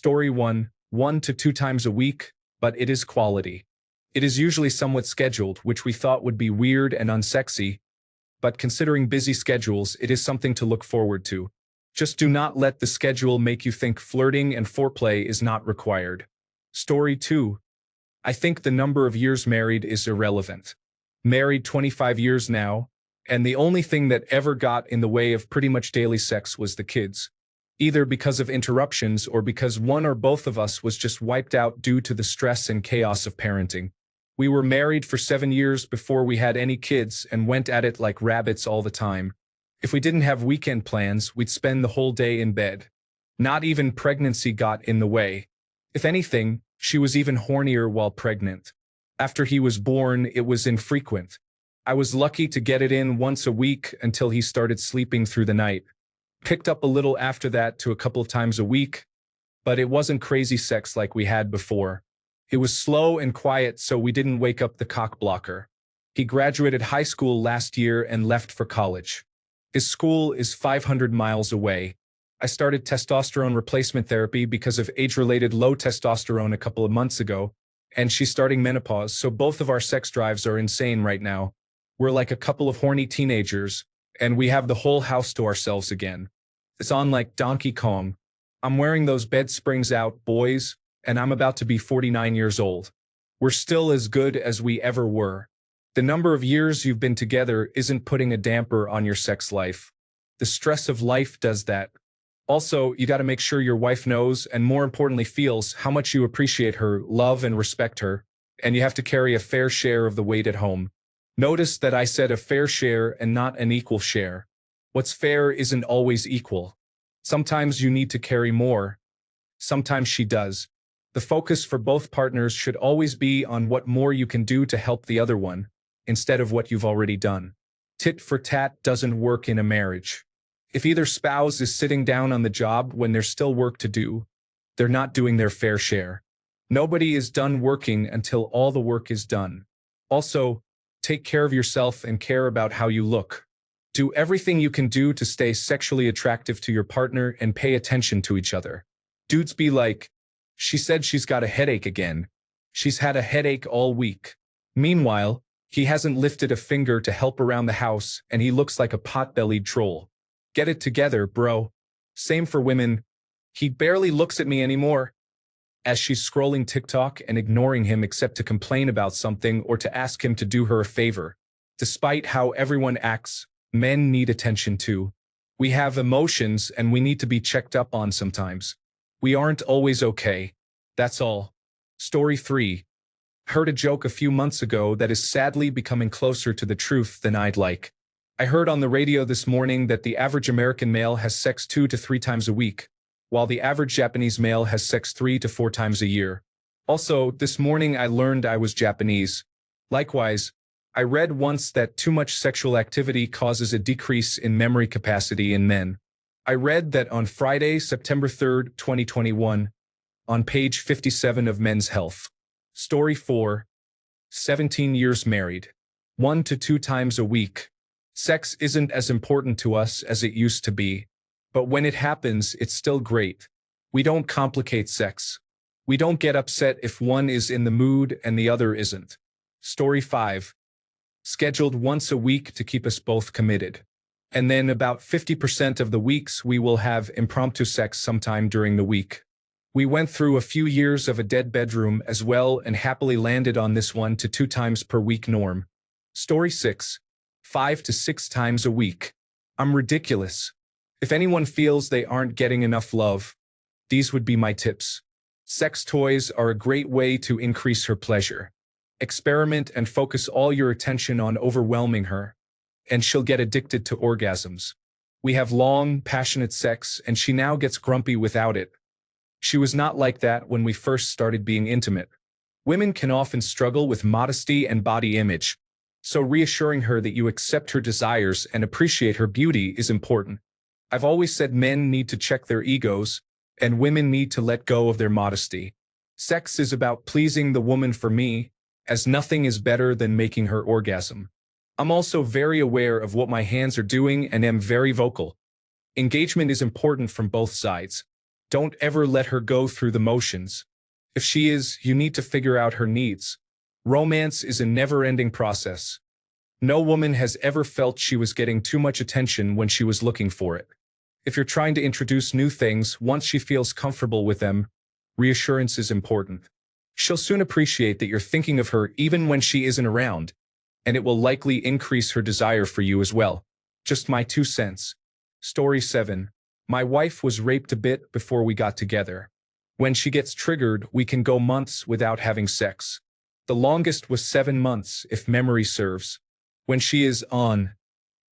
Story 1, 1 to 2 times a week, but it is quality. It is usually somewhat scheduled, which we thought would be weird and unsexy, but considering busy schedules, it is something to look forward to. Just do not let the schedule make you think flirting and foreplay is not required. Story 2. I think the number of years married is irrelevant. Married 25 years now, and the only thing that ever got in the way of pretty much daily sex was the kids. Either because of interruptions or because one or both of us was just wiped out due to the stress and chaos of parenting. We were married for 7 years before we had any kids and went at it like rabbits all the time. If we didn't have weekend plans, we'd spend the whole day in bed. Not even pregnancy got in the way. If anything, she was even hornier while pregnant. After he was born, it was infrequent. I was lucky to get it in once a week until he started sleeping through the night. Picked up a little after that to a couple of times a week, but it wasn't crazy sex like we had before. It was slow and quiet, so we didn't wake up the cock blocker. He graduated high school last year and left for college. His school is 500 miles away. I started testosterone replacement therapy because of age-related low testosterone a couple of months ago, and she's starting menopause, so both of our sex drives are insane right now. We're like a couple of horny teenagers, and we have the whole house to ourselves again. It's on like Donkey Kong. I'm wearing those bed springs out, boys, and I'm about to be 49 years old. We're still as good as we ever were. The number of years you've been together isn't putting a damper on your sex life. The stress of life does that. Also, you gotta make sure your wife knows, and more importantly feels, how much you appreciate her, love and respect her, and you have to carry a fair share of the weight at home. Notice that I said a fair share and not an equal share. What's fair isn't always equal. Sometimes you need to carry more. Sometimes she does. The focus for both partners should always be on what more you can do to help the other one, instead of what you've already done. Tit for tat doesn't work in a marriage. If either spouse is sitting down on the job when there's still work to do, they're not doing their fair share. Nobody is done working until all the work is done. Also, take care of yourself and care about how you look. Do everything you can do to stay sexually attractive to your partner and pay attention to each other. Dudes be like, she said she's got a headache again. She's had a headache all week. Meanwhile, he hasn't lifted a finger to help around the house and he looks like a pot-bellied troll. Get it together, bro. Same for women. He barely looks at me anymore. As she's scrolling TikTok and ignoring him except to complain about something or to ask him to do her a favor. Despite how everyone acts, men need attention too. We have emotions and we need to be checked up on sometimes. We aren't always okay. That's all. Story 3. Heard a joke a few months ago that is sadly becoming closer to the truth than I'd like. I heard on the radio this morning that the average American male has sex 2 to 3 times a week, while the average Japanese male has sex 3 to 4 times a year. Also, this morning I learned I was Japanese. Likewise, I read once that too much sexual activity causes a decrease in memory capacity in men. I read that on Friday, September 3rd, 2021, on page 57 of Men's Health. Story 4. 17 years married. 1 to 2 times a week. Sex isn't as important to us as it used to be, but when it happens, it's still great. We don't complicate sex. We don't get upset if one is in the mood and the other isn't. Story 5. Scheduled once a week to keep us both committed. And then about 50% of the weeks we will have impromptu sex sometime during the week. We went through a few years of a dead bedroom as well and happily landed on this 1 to 2 times per week norm. Story 6. 5 to 6 times a week. I'm ridiculous. If anyone feels they aren't getting enough love, these would be my tips. Sex toys are a great way to increase her pleasure. Experiment and focus all your attention on overwhelming her, and she'll get addicted to orgasms. We have long, passionate sex, and she now gets grumpy without it. She was not like that when we first started being intimate. Women can often struggle with modesty and body image, so reassuring her that you accept her desires and appreciate her beauty is important. I've always said men need to check their egos, and women need to let go of their modesty. Sex is about pleasing the woman for me, as nothing is better than making her orgasm. I'm also very aware of what my hands are doing and am very vocal. Engagement is important from both sides. Don't ever let her go through the motions. If she is, you need to figure out her needs. Romance is a never-ending process. No woman has ever felt she was getting too much attention when she was looking for it. If you're trying to introduce new things, once she feels comfortable with them, reassurance is important. She'll soon appreciate that you're thinking of her even when she isn't around, and it will likely increase her desire for you as well. Just my 2 cents. Story 7. My wife was raped a bit before we got together. When she gets triggered, we can go months without having sex. The longest was 7 months, if memory serves. When she is on,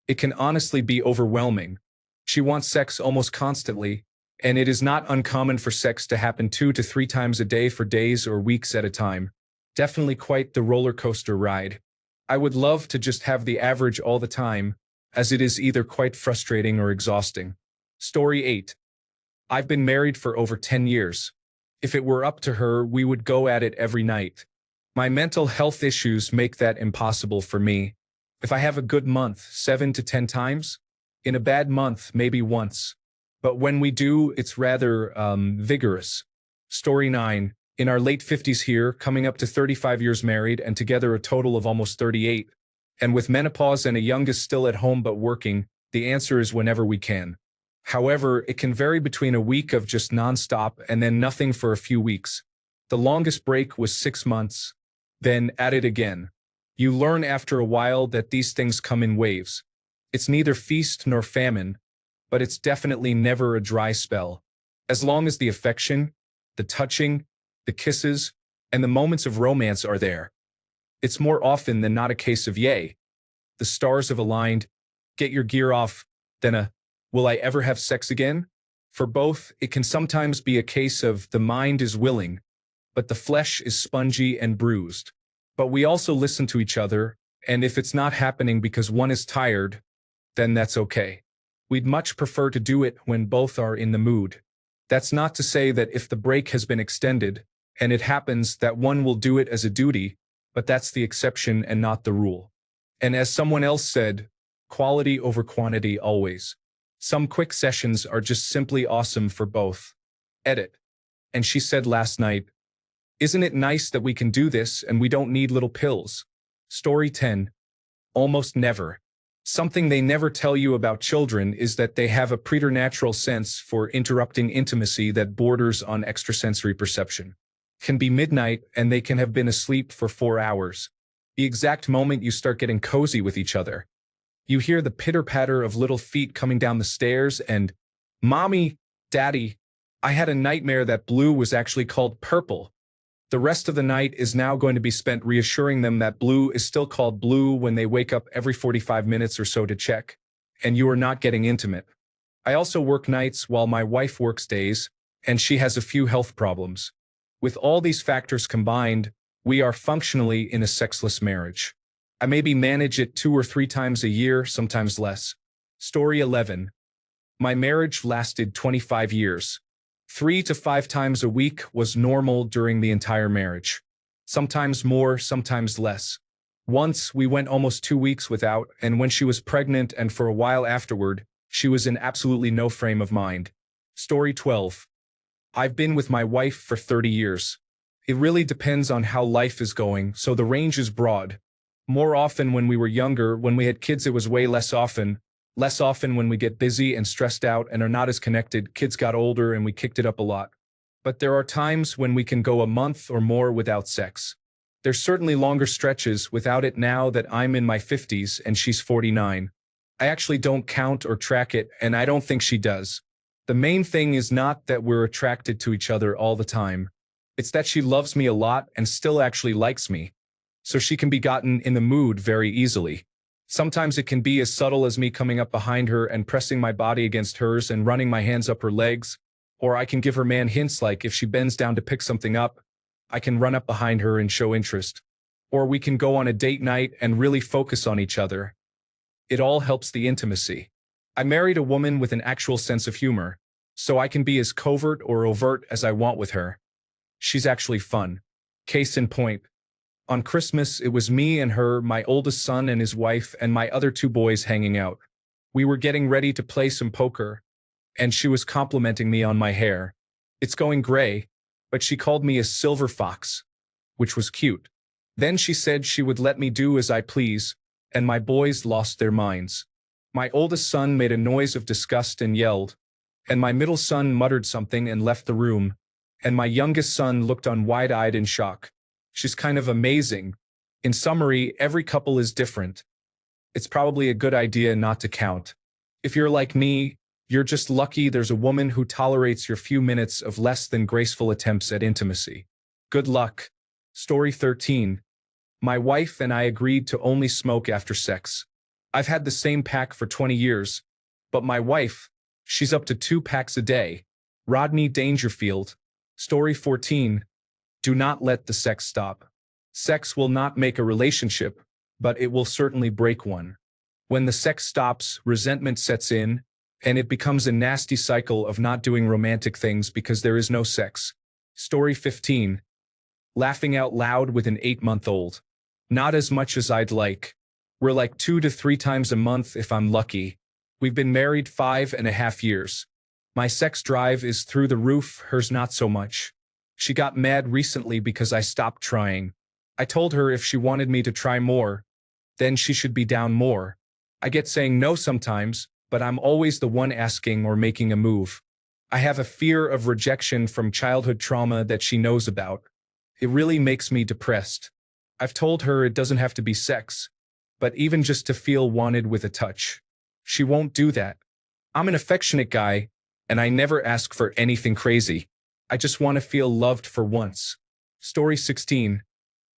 it can honestly be overwhelming. She wants sex almost constantly, and it is not uncommon for sex to happen 2 to 3 times a day for days or weeks at a time. Definitely quite the roller coaster ride. I would love to just have the average all the time, as it is either quite frustrating or exhausting. Story 8. I've been married for over 10 years. If it were up to her, we would go at it every night. My mental health issues make that impossible for me. If I have a good month, 7 to 10 times. In a bad month, maybe once. But when we do, it's rather vigorous. Story 9. In our late 50s here, coming up to 35 years married and together a total of almost 38. And with menopause and a youngest still at home but working, the answer is whenever we can. However, it can vary between a week of just nonstop and then nothing for a few weeks. The longest break was 6 months. Then at it again. You learn after a while that these things come in waves. It's neither feast nor famine, but it's definitely never a dry spell. As long as the affection, the touching, the kisses, and the moments of romance are there. It's more often than not a case of yay, the stars have aligned, get your gear off, than a, will I ever have sex again? For both, it can sometimes be a case of the mind is willing, but the flesh is spongy and bruised. But we also listen to each other, and if it's not happening because one is tired, then that's okay. We'd much prefer to do it when both are in the mood. That's not to say that if the break has been extended, and it happens that one will do it as a duty, but that's the exception and not the rule. And as someone else said, quality over quantity always. Some quick sessions are just simply awesome for both. Edit. And she said last night, isn't it nice that we can do this and we don't need little pills? Story 10. Almost never. Something they never tell you about children is that they have a preternatural sense for interrupting intimacy that borders on extrasensory perception. Can be midnight and they can have been asleep for 4 hours. The exact moment you start getting cozy with each other. You hear the pitter-patter of little feet coming down the stairs and, Mommy, Daddy, I had a nightmare that blue was actually called purple. The rest of the night is now going to be spent reassuring them that blue is still called blue when they wake up every 45 minutes or so to check, and you are not getting intimate. I also work nights while my wife works days, and she has a few health problems. With all these factors combined, we are functionally in a sexless marriage. I maybe manage it 2 or 3 times a year, sometimes less. Story 11. My marriage lasted 25 years. 3 to 5 times a week was normal during the entire marriage. Sometimes more, sometimes less. Once, we went almost 2 weeks without, and when she was pregnant and for a while afterward, she was in absolutely no frame of mind. Story 12. I've been with my wife for 30 years. It really depends on how life is going, so the range is broad. More often when we were younger, when we had kids it was way less often. Less often when we get busy and stressed out and are not as connected. Kids got older and we kicked it up a lot. But there are times when we can go a month or more without sex. There's certainly longer stretches without it now that I'm in my 50s and she's 49. I actually don't count or track it, and I don't think she does. The main thing is not that we're attracted to each other all the time. It's that she loves me a lot and still actually likes me. So she can be gotten in the mood very easily. Sometimes it can be as subtle as me coming up behind her and pressing my body against hers and running my hands up her legs, or I can give her man hints like if she bends down to pick something up, I can run up behind her and show interest. Or we can go on a date night and really focus on each other. It all helps the intimacy. I married a woman with an actual sense of humor, so I can be as covert or overt as I want with her. She's actually fun. Case in point. On Christmas, it was me and her, my oldest son and his wife, and my other 2 boys hanging out. We were getting ready to play some poker, and she was complimenting me on my hair. It's going gray, but she called me a silver fox, which was cute. Then she said she would let me do as I please, and my boys lost their minds. My oldest son made a noise of disgust and yelled, and my middle son muttered something and left the room, and my youngest son looked on wide-eyed in shock. She's kind of amazing. In summary, every couple is different. It's probably a good idea not to count. If you're like me, you're just lucky there's a woman who tolerates your few minutes of less than graceful attempts at intimacy. Good luck. Story 13. My wife and I agreed to only smoke after sex. I've had the same pack for 20 years, but my wife, she's up to 2 packs a day. Rodney Dangerfield. Story 14. Do not let the sex stop. Sex will not make a relationship, but it will certainly break one. When the sex stops, resentment sets in, and it becomes a nasty cycle of not doing romantic things because there is no sex. Story 15. Laughing out loud with an 8-month-old. Not as much as I'd like. We're like 2 to 3 times a month if I'm lucky. We've been married 5.5 years. My sex drive is through the roof, hers not so much. She got mad recently because I stopped trying. I told her if she wanted me to try more, then she should be down more. I get saying no sometimes, but I'm always the one asking or making a move. I have a fear of rejection from childhood trauma that she knows about. It really makes me depressed. I've told her it doesn't have to be sex, but even just to feel wanted with a touch. She won't do that. I'm an affectionate guy, and I never ask for anything crazy. I just want to feel loved for once. Story 16.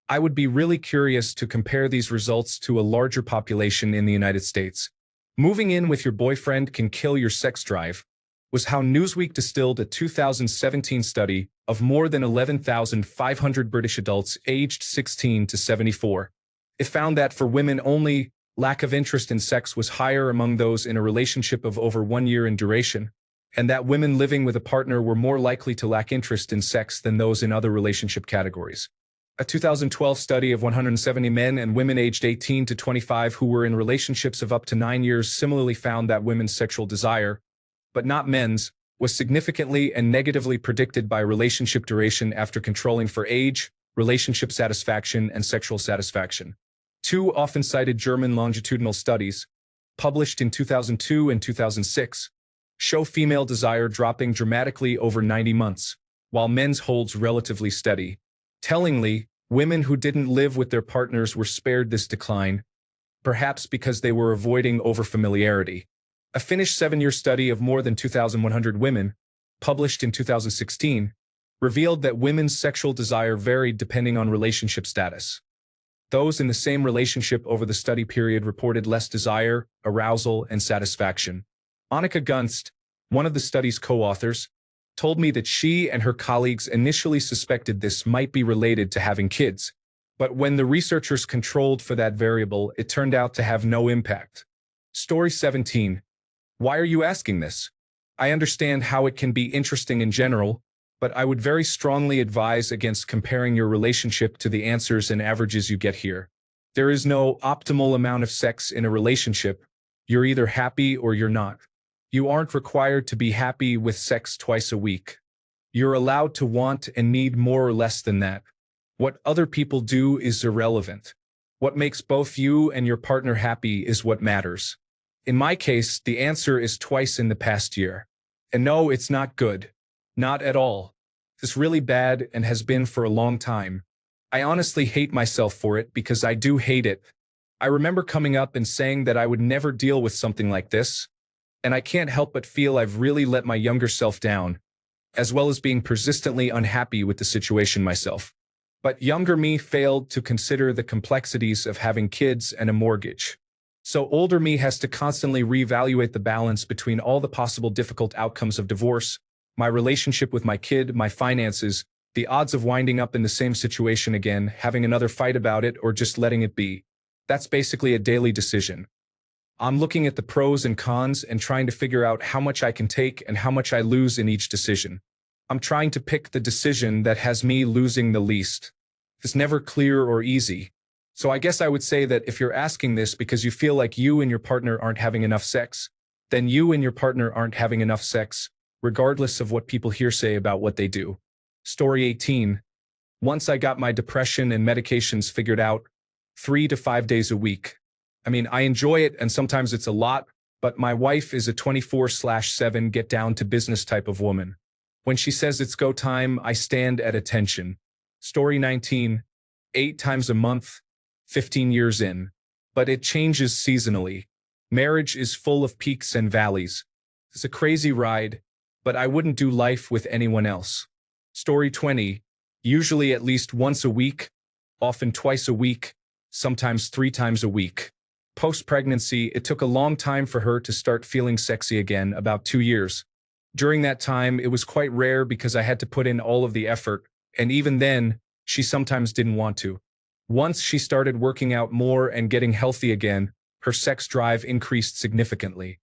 I would be really curious to compare these results to a larger population in the United States. Moving in with your boyfriend can kill your sex drive, was how Newsweek distilled a 2017 study of more than 11,500 British adults aged 16 to 74. It found that for women only, lack of interest in sex was higher among those in a relationship of over 1 year in duration, and that women living with a partner were more likely to lack interest in sex than those in other relationship categories. A 2012 study of 170 men and women aged 18 to 25 who were in relationships of up to 9 years similarly found that women's sexual desire, but not men's, was significantly and negatively predicted by relationship duration after controlling for age, relationship satisfaction, and sexual satisfaction. 2 often cited German longitudinal studies, published in 2002 and 2006, show female desire dropping dramatically over 90 months, while men's holds relatively steady. Tellingly, women who didn't live with their partners were spared this decline, perhaps because they were avoiding overfamiliarity. A Finnish 7-year study of more than 2,100 women, published in 2016, revealed that women's sexual desire varied depending on relationship status. Those in the same relationship over the study period reported less desire, arousal, and satisfaction. Annika Gunst, one of the study's co-authors, told me that she and her colleagues initially suspected this might be related to having kids, but when the researchers controlled for that variable, it turned out to have no impact. Story 17. Why are you asking this? I understand how it can be interesting in general, but I would very strongly advise against comparing your relationship to the answers and averages you get here. There is no optimal amount of sex in a relationship. You're either happy or you're not. You aren't required to be happy with sex twice a week. You're allowed to want and need more or less than that. What other people do is irrelevant. What makes both you and your partner happy is what matters. In my case, the answer is twice in the past year. And no, it's not good. Not at all. It's really bad and has been for a long time. I honestly hate myself for it because I do hate it. I remember coming up and saying that I would never deal with something like this, and I can't help but feel I've really let my younger self down, as well as being persistently unhappy with the situation myself. But younger me failed to consider the complexities of having kids and a mortgage. So older me has to constantly reevaluate the balance between all the possible difficult outcomes of divorce, my relationship with my kid, my finances, the odds of winding up in the same situation again, having another fight about it, or just letting it be. That's basically a daily decision. I'm looking at the pros and cons and trying to figure out how much I can take and how much I lose in each decision. I'm trying to pick the decision that has me losing the least. It's never clear or easy. So I guess I would say that if you're asking this because you feel like you and your partner aren't having enough sex, then you and your partner aren't having enough sex, regardless of what people here say about what they do. Story 18. Once I got my depression and medications figured out, 3 to 5 days a week. I mean, I enjoy it and sometimes it's a lot, but my wife is a 24/7 get down to business type of woman. When she says it's go time, I stand at attention. Story 19. 8 times a month, 15 years in. But it changes seasonally. Marriage is full of peaks and valleys. It's a crazy ride, but I wouldn't do life with anyone else. Story 20. Usually at least once a week, often twice a week, sometimes 3 times a week. Post-pregnancy, it took a long time for her to start feeling sexy again, about 2 years. During that time, it was quite rare because I had to put in all of the effort, and even then, she sometimes didn't want to. Once she started working out more and getting healthy again, her sex drive increased significantly.